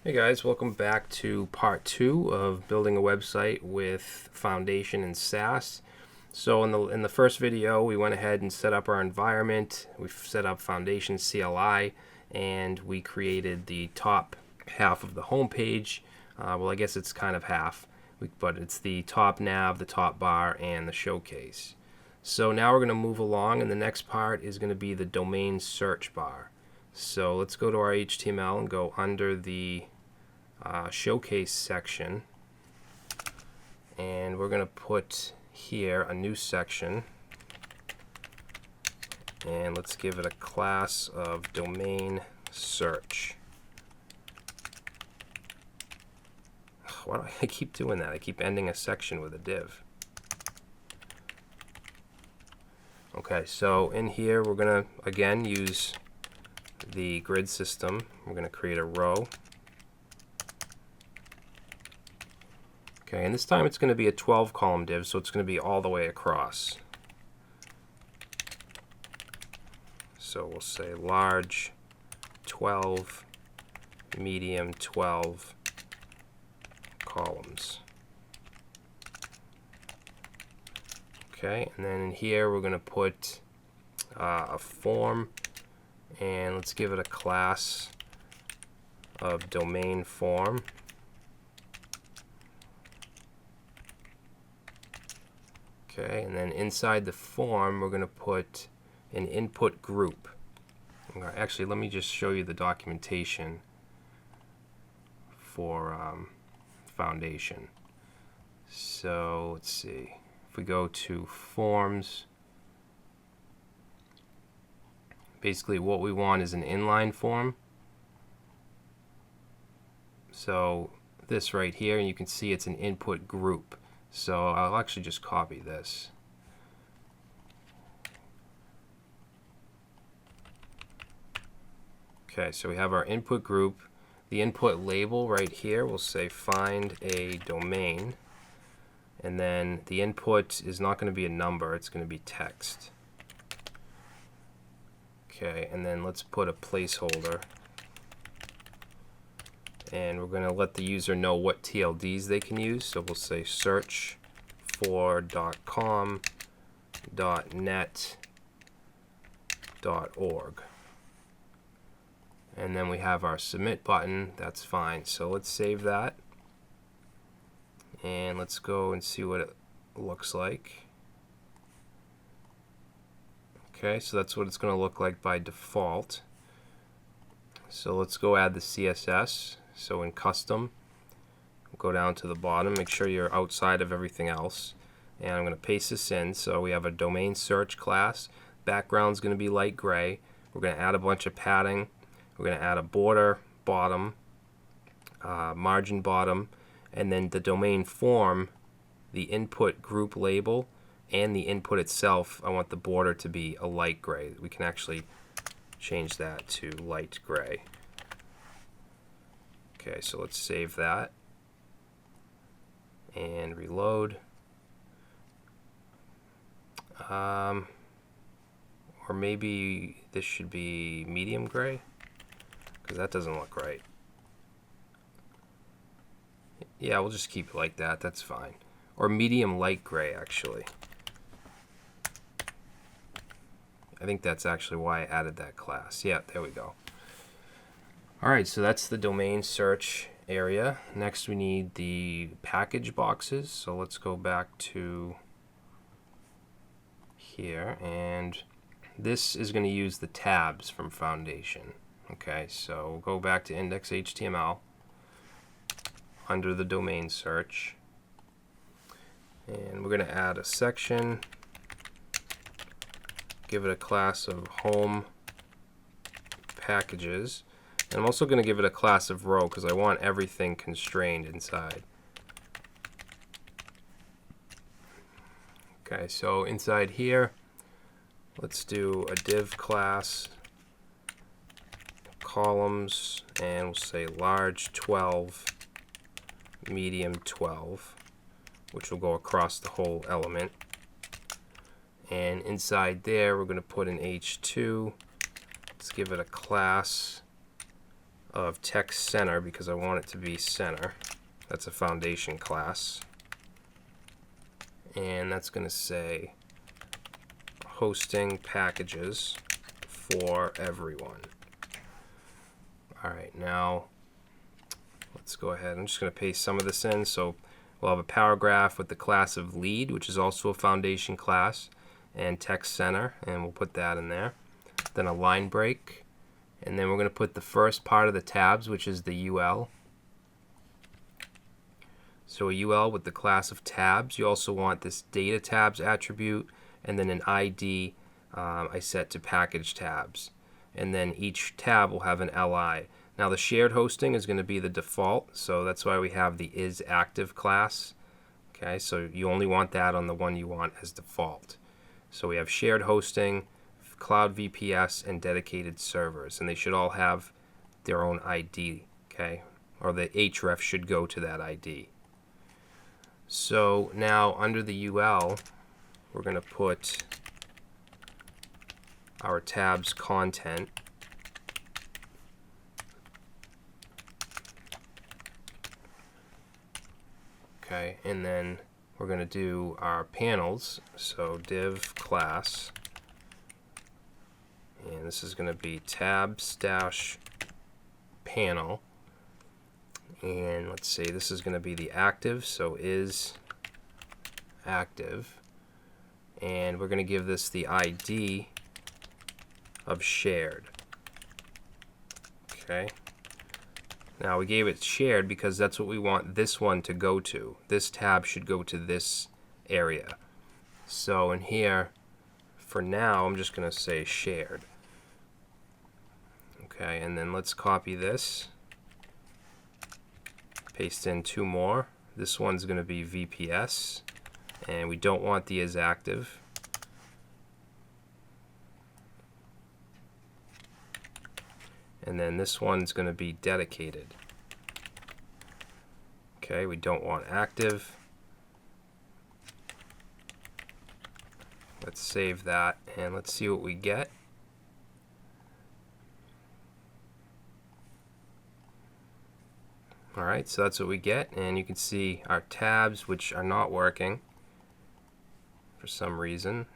Hey guys, welcome back to part 2 of building a website with Foundation and Sass. So in the first video, we went ahead and set up our environment. We've set up Foundation-cli, and we created the top half of the home page. Well, I guess it's kind of half, but it's the top nav, the top bar, and the showcase. So now we're going to move along, and the next part is going to be the domain search bar. So let's go to our HTML and go under the showcase section, and we're going to put here a new section, and let's give it a class of domain search. Why do I keep doing that? I keep ending a section with a div. Okay, so in here we're going to again use the grid system. We're going to create a row. Okay, and this time it's going to be a 12 column div, so it's going to be all the way across. So we'll say large 12, medium 12 columns. Okay, and then in here we're going to put a form, and let's give it a class of domain form. Okay, and then inside the form we're going to put an input group. Actually, let me just show you the documentation for Foundation. So let's see. If we go to forms, basically what we want is an inline form. So this right here, and you can see it's an input group. So I'll actually just copy this. Okay, so we have our input group. The input label right here will say find a domain. And then the input is not going to be a number, it's going to be text. Okay, and then let's put a placeholder. And we're going to let the user know what TLDs they can use. So we'll say search for .com, .net, .org. And then we have our submit button. That's fine. So let's save that. And let's go and see what it looks like. Okay, so that's what it's going to look like by default. So let's go add the CSS. So in custom, go down to the bottom, make sure you're outside of everything else. And I'm going to paste this in. So we have a domain search class. Background's going to be light gray. We're going to add a bunch of padding. We're going to add a border bottom, margin bottom, and then the domain form, the input group label, and the input itself, I want the border to be a light gray. We can actually change that to light gray. Okay, so let's save that and reload. Or maybe this should be medium gray, because that doesn't look right. Yeah, we'll just keep it like that. That's fine. Or medium light gray, actually. I think that's actually why I added that class. Yeah, there we go. Alright, so that's the domain search area. Next we need the package boxes. So let's go back to here, and this is going to use the tabs from Foundation. Okay, so we'll go back to index.html under the domain search, and we're going to add a section, give it a class of home packages. And I'm also going to give it a class of row because I want everything constrained inside. Okay, so inside here, let's do a div class, columns, and we'll say large 12, medium 12, which will go across the whole element. And inside there, we're going to put an h2. Let's give it a class of text center because I want it to be center. That's a foundation class. And that's going to say hosting packages for everyone. Alright, now let's go ahead. I'm just going to paste some of this in. So we'll have a paragraph with the class of lead, which is also a foundation class, and text center, and we'll put that in there. Then a line break, and then we're going to put the first part of the tabs, which is the UL. So a UL with the class of tabs. You also want this data tabs attribute, and then an ID I set to package tabs. And then each tab will have an LI. Now the shared hosting is going to be the default, so that's why we have the isActive class. Okay, so you only want that on the one you want as default. So we have shared hosting, cloud VPS, and dedicated servers, and they should all have their own ID, okay? Or the href should go to that ID. So now under the UL, we're going to put our tabs content. Okay, and then we're going to do our panels. So div class, and this is going to be tabs-panel. And let's see, this is going to be the active, so is active. And we're going to give this the ID of shared. Okay. Now we gave it shared because that's what we want this one to go to. This tab should go to this area. So in here, for now, I'm just going to say shared. Okay, and then let's copy this. Paste in two more. This one's going to be VPS, and we don't want the isActive. And then this one's going to be dedicated. Okay, we don't want active. Let's save that and let's see what we get. Alright, so that's what we get, and you can see our tabs, which are not working for some reason.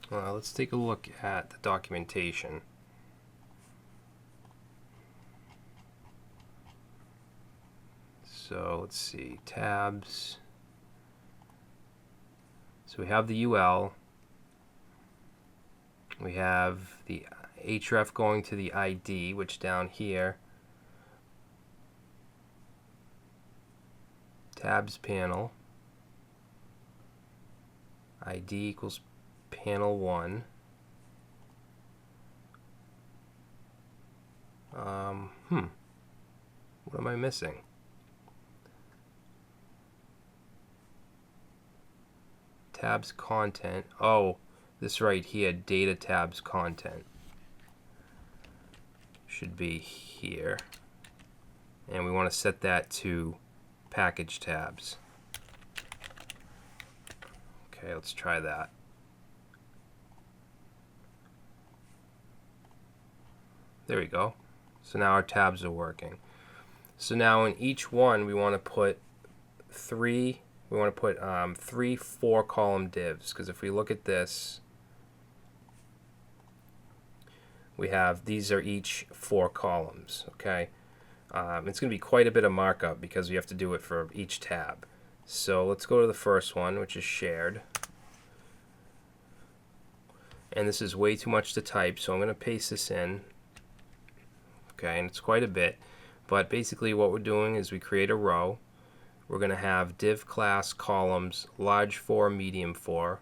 Well, let's take a look at the documentation. So let's see, tabs. So we have the UL. We have the href going to the ID, which down here, tabs panel, ID equals panel 1. What am I missing? Tabs content. Oh, this right here, data tabs content, should be here. And we want to set that to package tabs. Okay, let's try that. There we go. So now our tabs are working. So now in each one we want to put three 4-column divs, because if we look at this, we have, these are each 4 columns, okay? It's going to be quite a bit of markup because we have to do it for each tab. So let's go to the first one, which is shared. And this is way too much to type, so I'm going to paste this in. Okay, and it's quite a bit. But basically what we're doing is we create a row. We're going to have div class columns, large 4, medium 4.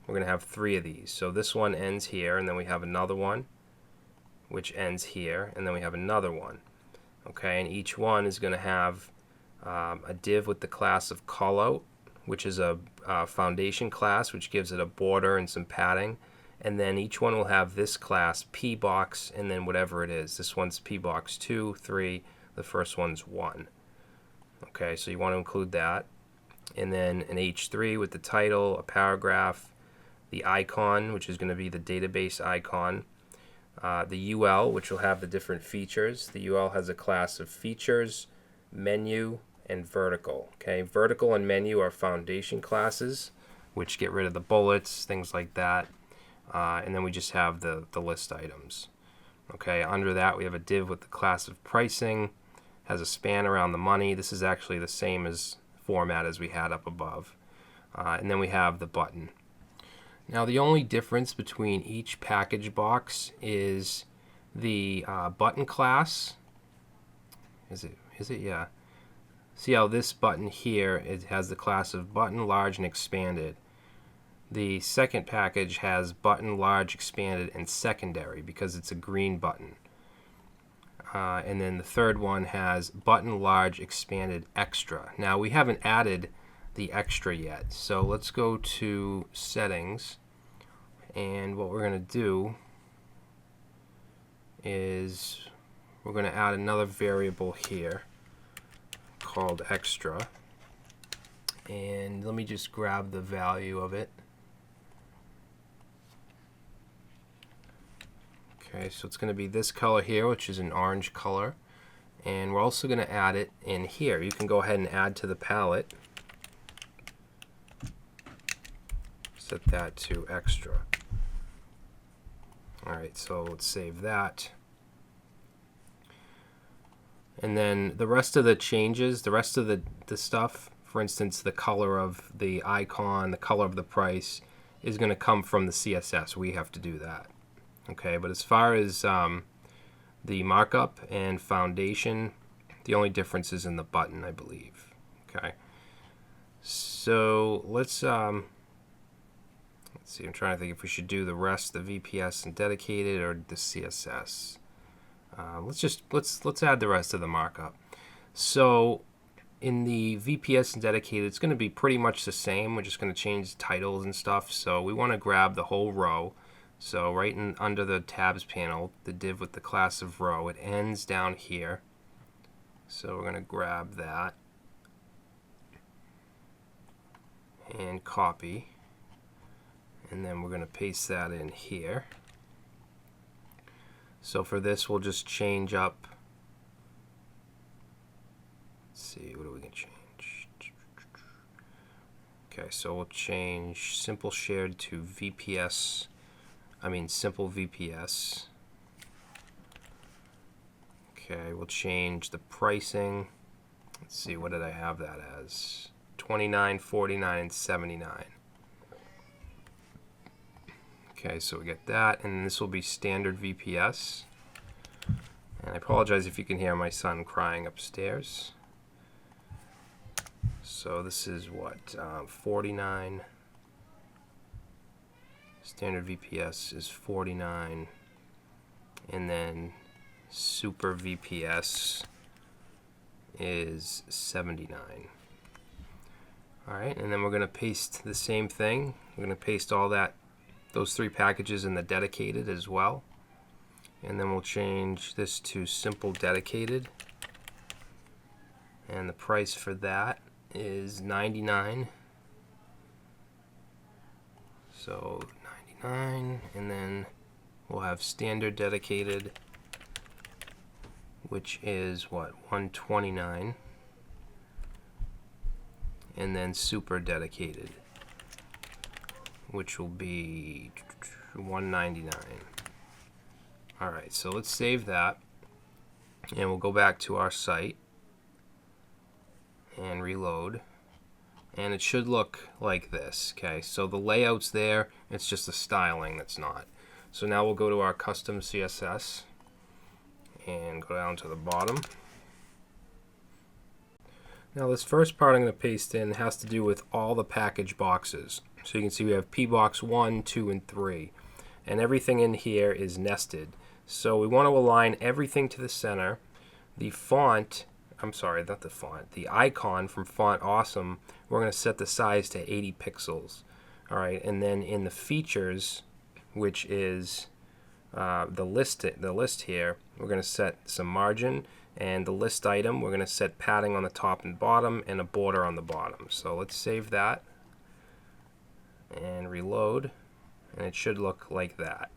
We're going to have 3 of these. So this one ends here, and then we have another one, which ends here, and then we have another one. Okay, and each one is going to have a div with the class of callout, which is a foundation class, which gives it a border and some padding. And then each one will have this class, pbox, and then whatever it is. This one's pbox 2, 3, the first one's 1. Okay, so you want to include that. And then an H3 with the title, a paragraph, the icon, which is going to be the database icon, the UL, which will have the different features. The UL has a class of features, menu, and vertical. Okay, vertical and menu are foundation classes, which get rid of the bullets, things like that. And then we just have the list items. Okay, under that we have a div with the class of pricing, has a span around the money. This is actually the same as format as we had up above. And then we have the button. Now the only difference between each package box is the button class. Is it? Yeah. See how this button here, it has the class of button, large, and expanded. The second package has button, large, expanded, and secondary because it's a green button. And then the third one has button, large, expanded, extra. Now we haven't added the extra yet, so let's go to settings, and what we're going to do is we're going to add another variable here called extra, and let me just grab the value of it. Okay, so it's going to be this color here, which is an orange color, and we're also going to add it in here. You can go ahead and add to the palette. Set that to extra. Alright, so let's save that. And then the rest of the changes, the rest of the stuff, for instance, the color of the icon, the color of the price, is going to come from the CSS. We have to do that. Okay, but as far as the markup and foundation, the only difference is in the button, I believe. Okay, so let's see. I'm trying to think if we should do the rest, the VPS and dedicated, or the CSS. Let's add the rest of the markup. So in the VPS and dedicated, it's going to be pretty much the same. We're just going to change titles and stuff. So we want to grab the whole row. So right under the tabs panel, the div with the class of row, it ends down here. So we're going to grab that and copy. And then we're going to paste that in here. So for this, we'll just change up. Let's see, what are we going to change? Okay, so we'll change simple shared to VPS. Simple VPS. Okay, we'll change the pricing. Let's see, what did I have that as? 29, 49, and 79. Okay, so we get that, and this will be standard VPS. And I apologize if you can hear my son crying upstairs. So this is what, 49. Standard VPS is 49, and then super VPS is 79. Alright, and then we're going to paste the same thing. We're going to paste all those three packages in the dedicated as well. And then we'll change this to simple dedicated. And the price for that is 99. So 99, and then we'll have standard dedicated, which is what, 129, and then super dedicated, which will be 199. Alright, so let's save that, and we'll go back to our site and reload. And it should look like this. Okay, so the layout's there, it's just the styling that's not. So now we'll go to our custom CSS and go down to the bottom. Now this first part I'm going to paste in has to do with all the package boxes. So you can see we have P box 1, 2, and 3. And everything in here is nested. So we want to align everything to the center. The font, the icon from Font Awesome, we're going to set the size to 80 pixels. Alright, and then in the features, which is the list here, we're going to set some margin, and the list item, we're going to set padding on the top and bottom and a border on the bottom. So let's save that and reload. and it should look like that.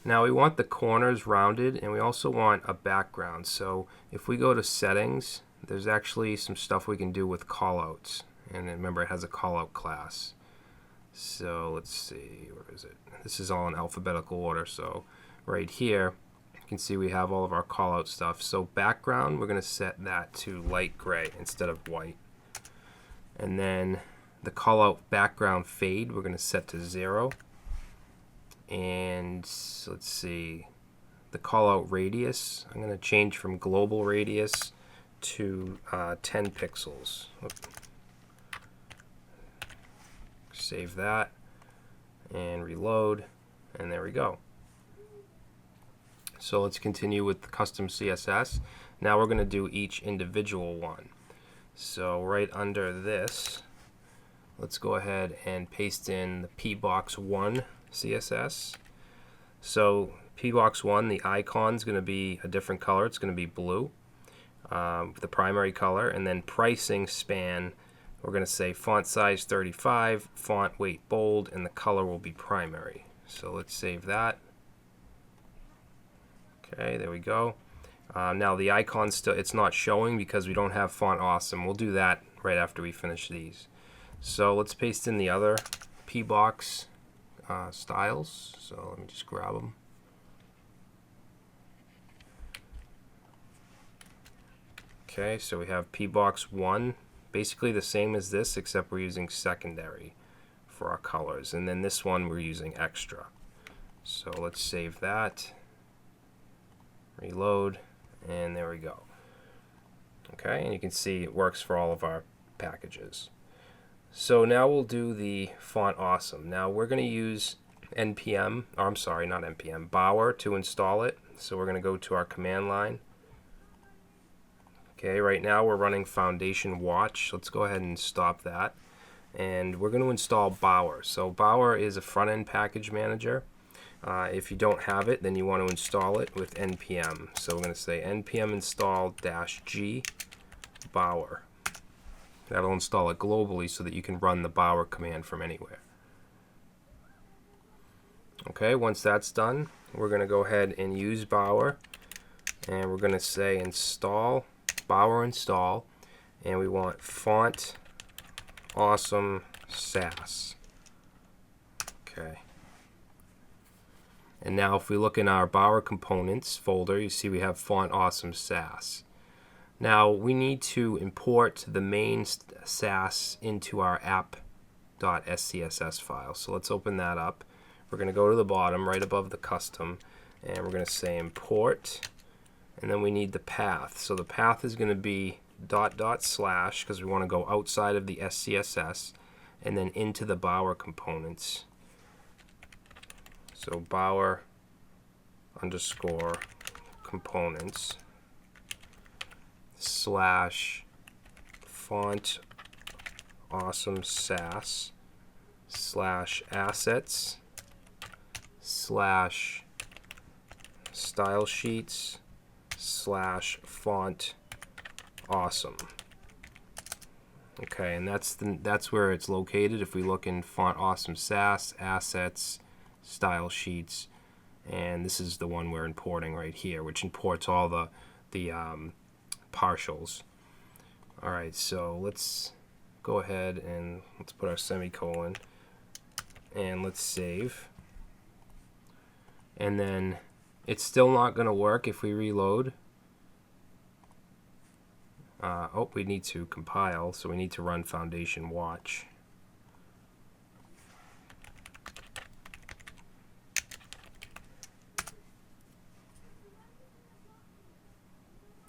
Now we want the corners rounded, and we also want a background. So if we go to settings, there's actually some stuff we can do with callouts. And remember, it has a callout class. So let's see, where is it? This is all in alphabetical order. So right here, you can see we have all of our callout stuff. So background, we're going to set that to light gray instead of white. And then the callout background fade, we're going to set to 0. And let's see, the callout radius, I'm going to change from global radius to 10 pixels. Save that and reload, and there we go. So let's continue with the custom CSS. Now we're going to do each individual one. So right under this, let's go ahead and paste in the pbox1 CSS. So pbox1, the icon's going to be a different color. It's going to be blue, the primary color, and then pricing span, we're going to say font size 35, font weight bold, and the color will be primary. So let's save that. Okay, there we go. Now the icon still, it's not showing because we don't have Font Awesome. We'll do that right after we finish these. So let's paste in the other pbox styles. So let me just grab them. Okay, so we have pbox1, basically the same as this, except we're using secondary for our colors. And then this one we're using extra. So let's save that, reload, and there we go. Okay, and you can see it works for all of our packages. So now we'll do the Font Awesome. Now we're going to use npm, or I'm sorry, not npm, bower to install it. So we're going to go to our command line. Okay, right now we're running Foundation Watch. Let's go ahead and stop that. And we're going to install Bower. So Bower is a front-end package manager. If you don't have it, then you want to install it with npm. So we're going to say npm install -g Bower. That'll install it globally so that you can run the Bower command from anywhere. Okay, once that's done, we're going to go ahead and use Bower. And we're going to say install Bower install, and we want Font Awesome Sass. Okay. And now if we look in our Bower components folder, you see we have Font Awesome Sass. Now we need to import the main Sass into our app.scss file. So let's open that up. We're going to go to the bottom right above the custom, and we're going to say import. And then we need the path. So the path is going to be .. because we want to go outside of the SCSS and then into the Bower components. So Bower underscore components / font awesome sass / assets / style sheets / font awesome. Okay, and that's where it's located. If we look in Font Awesome Sass, Assets, Style Sheets, and this is the one we're importing right here, which imports all the partials. All right, so let's go ahead and let's put our semicolon, and let's save. And then it's still not going to work if we reload. Oh, we need to compile, so we need to run Foundation Watch.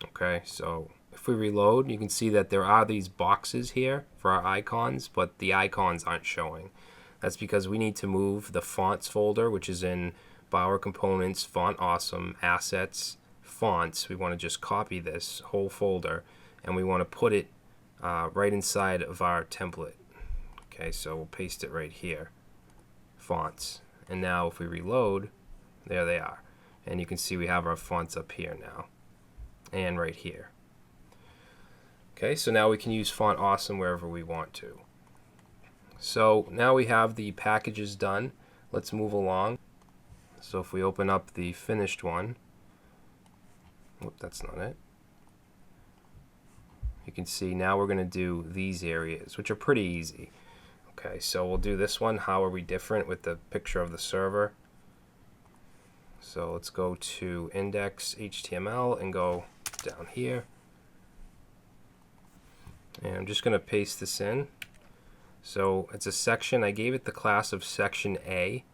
Okay, so if we reload, you can see that there are these boxes here for our icons, but the icons aren't showing. That's because we need to move the fonts folder, which is in Bower Components, Font Awesome, Assets, Fonts. We want to just copy this whole folder, and we want to put it right inside of our template. Okay, so we'll paste it right here, fonts. And now if we reload, there they are. And you can see we have our fonts up here now, and right here. Okay, so now we can use Font Awesome wherever we want to. So now we have the packages done. Let's move along. So if we open up the finished one, whoop, that's not it. You can see now we're going to do these areas, which are pretty easy. Okay, so we'll do this one. How are we different with the picture of the server? So let's go to index HTML and go down here. And I'm just going to paste this in. So it's a section. I gave it the class of section A.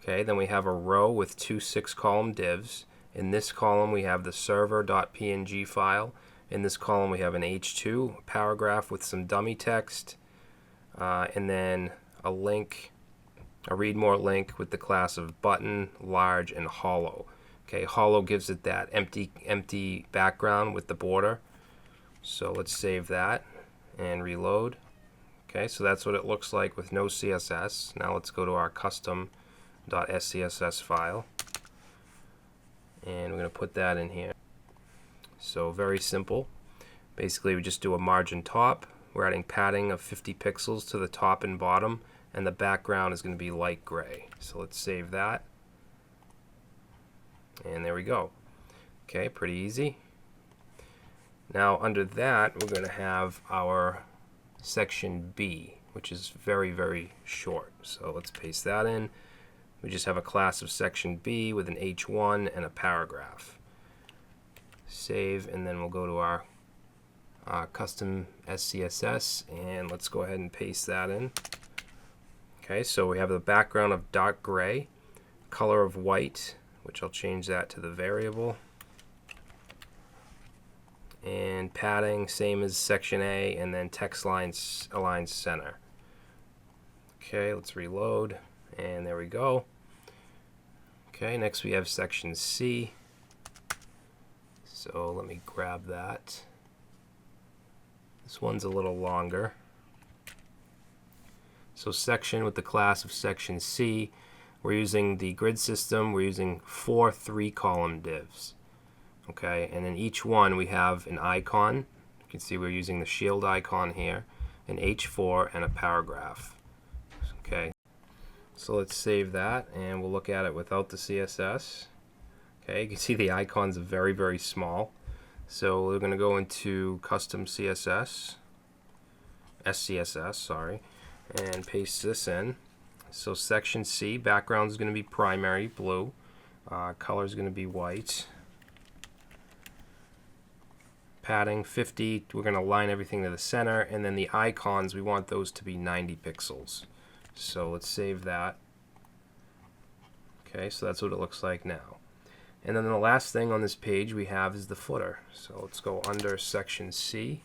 Okay, then we have a row with two 6-column divs. In this column we have the server.png file. In this column we have an H2 paragraph with some dummy text, and then a link, a read more link with the class of button, large, and hollow. Okay, hollow gives it that empty background with the border. So let's save that and reload. Okay, so that's what it looks like with no CSS. Now let's go to our custom.scss file, and we're going to put that in here. So very simple. Basically we just do a margin top. We're adding padding of 50 pixels to the top and bottom, and the background is going to be light gray. So let's save that. And there we go. Okay, pretty easy. Now under that we're going to have our section B, which is very, very short. So let's paste that in. We just have a class of section B with an H1 and a paragraph. Save, and then we'll go to our custom SCSS, and let's go ahead and paste that in. Okay, so we have the background of dark gray, color of white, which I'll change that to the variable, and padding same as section A, and then text lines align center. Okay, let's reload, and there we go. Okay, next we have section C. So let me grab that. This one's a little longer. So section with the class of section C, we're using the grid system. We're using 4 3-column divs. Okay, and in each one we have an icon. You can see we're using the shield icon here, an H4, and a paragraph. Okay, so let's save that, and we'll look at it without the CSS. Okay, you can see the icons are very, very small. So we're going to go into custom CSS, SCSS, sorry, and paste this in. So section C, background is going to be primary, blue. Color is going to be white. Padding 50, we're going to align everything to the center, and then the icons, we want those to be 90 pixels. So let's save that. Okay, so that's what it looks like now. And then the last thing on this page we have is the footer. So let's go under section C.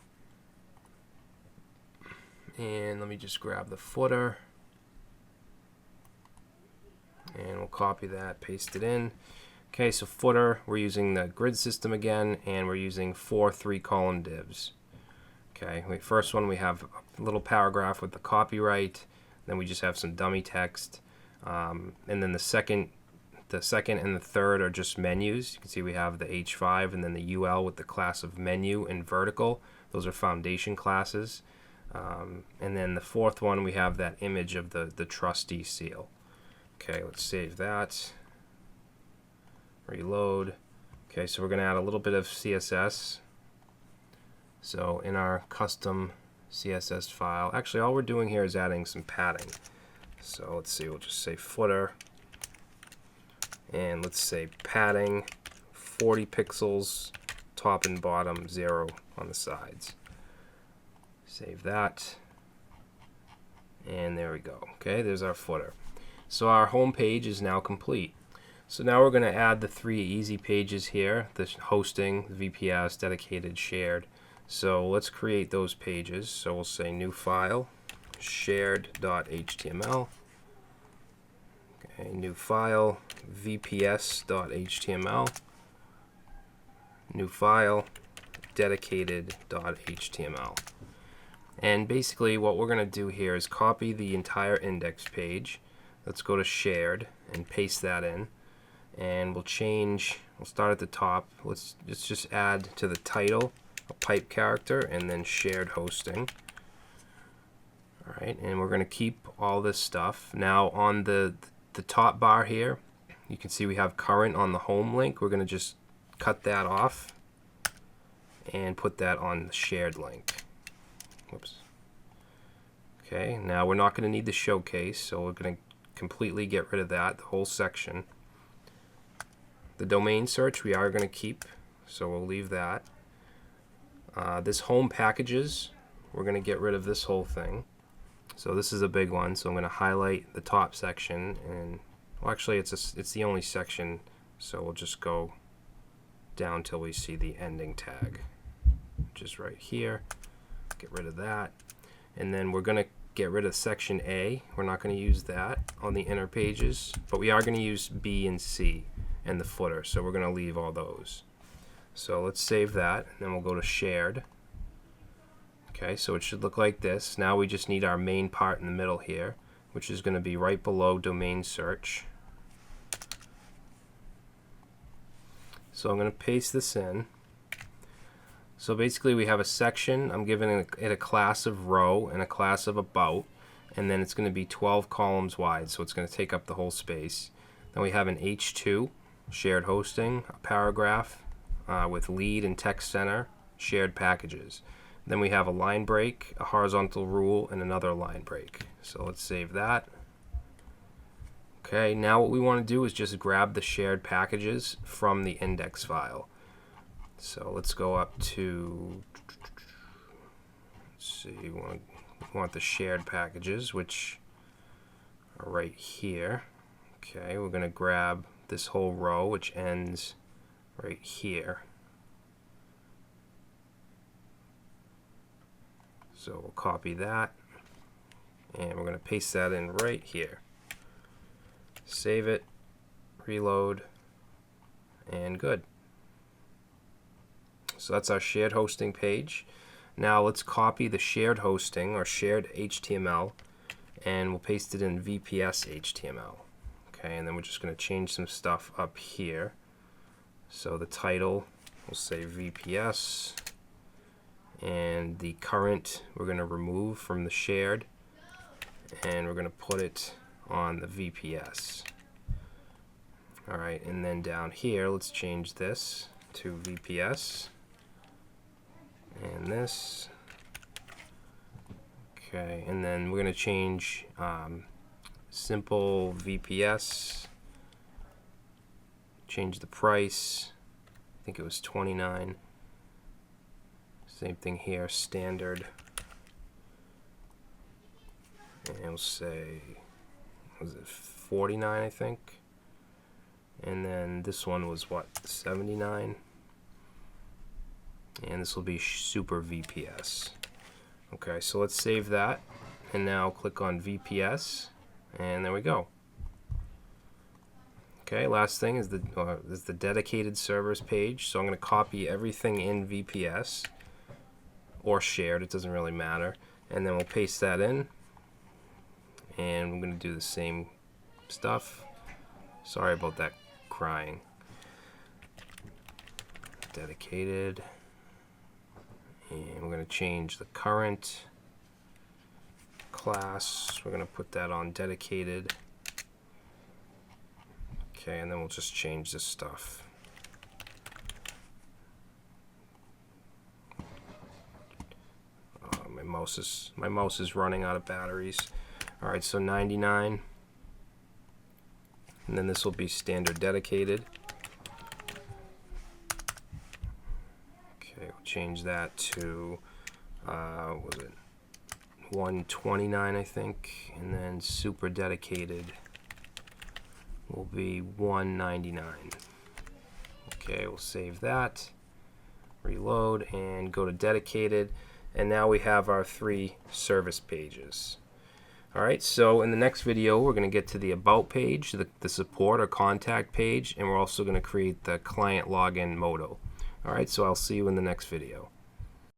And let me just grab the footer. And we'll copy that, paste it in. Okay, so footer, we're using the grid system again, and we're using 4 3-column divs. Okay, first one we have a little paragraph with the copyright. Then we just have some dummy text. And then the second and the third are just menus. You can see we have the H5 and then the UL with the class of menu and vertical. Those are foundation classes. And then the fourth one, we have that image of the trustee seal. Okay, let's save that. Reload. Okay, so we're going to add a little bit of CSS. So in our custom CSS file, actually all we're doing here is adding some padding. So let's see, we'll just say footer. And let's say padding 40 pixels, top and bottom, 0 on the sides. Save that. And there we go. Okay, there's our footer. So our home page is now complete. So now we're going to add the 3 easy pages here, the hosting, VPS, dedicated, shared. So let's create those pages. So we'll say new file, shared.html. Okay, new file, vps.html. New file, dedicated.html. And basically what we're going to do here is copy the entire index page. Let's go to shared and paste that in. And we'll start at the top. Let's just add to the title a pipe character and then shared hosting. Alright, and we're going to keep all this stuff. Now on the top bar here, you can see we have current on the home link. We're going to just cut that off and put that on the shared link. Whoops. Okay, now we're not going to need the showcase, so we're going to completely get rid of that, the whole section. The domain search we are going to keep, so we'll leave that. This home packages, we're going to get rid of this whole thing. So this is a big one, so I'm going to highlight the top section, and well, actually it's the only section, so we'll just go down till we see the ending tag, which is right here. Get rid of that, and then we're going to get rid of section A. We're not going to use that on the inner pages, but we are going to use B and C and the footer, so we're going to leave all those. So let's save that, and then we'll go to shared. Okay, so it should look like this. Now we just need our main part in the middle here, which is going to be right below domain search. So I'm going to paste this in. So basically we have a section. I'm giving it a class of row and a class of about, and then it's going to be 12 columns wide, so it's going to take up the whole space. Then we have an H2, shared hosting, a paragraph with lead and text center, shared packages. Then we have a line break, a horizontal rule, and another line break. So let's save that. Okay, now what we want to do is just grab the shared packages from the index file. So let's go up to, let's see, we want the shared packages, which are right here. Okay, we're going to grab this whole row, which ends right here. So we'll copy that, and we're going to paste that in right here. Save it, reload, and good. So that's our shared hosting page. Now let's copy the shared hosting or shared HTML, and we'll paste it in VPS HTML. Okay, and then we're just going to change some stuff up here. So the title, we'll say VPS. And the current we're going to remove from the shared, and we're going to put it on the VPS. Alright, and then down here let's change this to VPS and this. Okay, and then we're going to change simple VPS, change the price, I think it was 29. Same thing here, standard, and we'll say, was it 49, I think, and then this one was what, 79, and this will be super VPS. Okay, so let's save that, and now click on VPS, and there we go. Okay, last thing is the dedicated servers page, so I'm going to copy everything in VPS, or shared, it doesn't really matter, and then we'll paste that in, and we're going to do the same stuff. Sorry about that crying. Dedicated, and we're going to change the current class, we're going to put that on dedicated. Okay, and then we'll just change this stuff. My mouse is running out of batteries. Alright, so 99, and then this will be standard dedicated. Okay, we'll change that to was it 129, I think, and then super dedicated will be 199. Okay, we'll save that, reload, and go to dedicated. And now we have our 3 service pages. Alright, so in the next video we're going to get to the about page, the support or contact page, and we're also going to create the client login modal. Alright, so I'll see you in the next video.